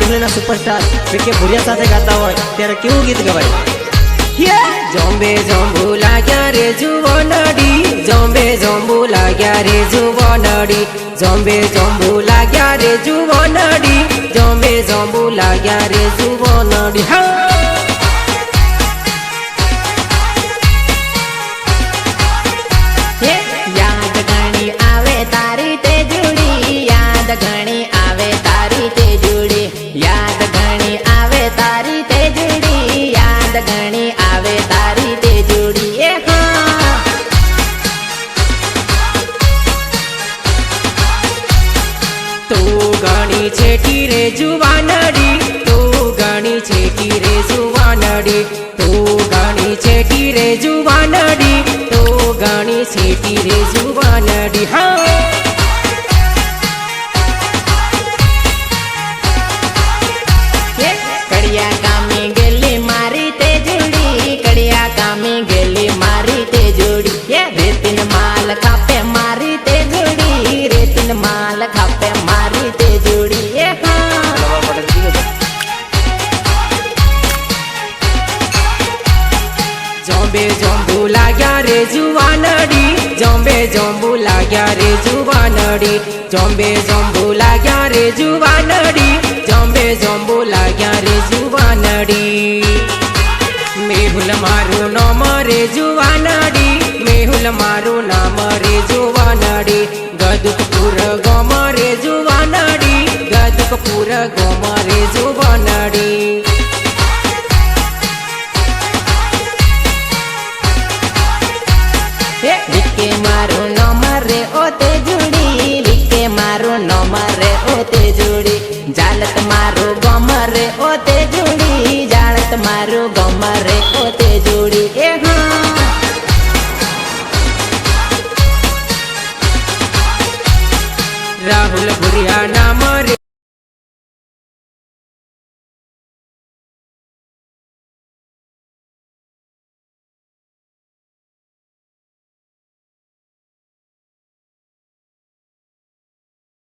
मेहुलना superstar विके भुरिया साथे गाता हो त्यारे केवुं गीत गवाय जोंबे जोंबू लाग्या रे जुवानडी जोंबे जोंबू लाग्या रे जुवानडी जोंबे जोंबू लाग्या रे जुवानडी जोंबे जोंबू लाग्या रे जुवानडी हा याद घणी आवे तारी ते जुड़ी याद घणी आवे तारी ते जुड़ी याद घणी आवे तारी ते जुड़ी याद घणी आवे तारी ते जुड़ी ए हाँ तू घणी छेटी रे जुवानडी तू घणी छेटी रे जुवानडी तू घणी छेटी रे जुवानडी तू घणी छेटी रे जुवानडी हाँ कड़िया कामी गेली मारी ते जुड़ी कड़िया कामी गेली मारी ते जुड़ी ये रेतिन माल खापे मारी ते जुड़ी रेतिन माल खापे मारी ते जुड़ी ये हाँ जोंबे जोंबू लाग्या रे जुवानडी जोंबे जोंबू लाग्या रे जुवानडी जोंबे जोंबू लाग्या रे जुवानडी जोंबे जोंबू लाग्या रे जुवानडी मेहुल मारू नाम रे जुवानडी मेहुल मारू नाम रे जुवानडी गदुकपुर गोम रे जुवानडी गदुकपुर गोम रे जुवानडी विके मारू नंबर रे ओते जुड़ी विके मारू नंबर रे ओते जुड़ी जालत मारू गमर रे ओते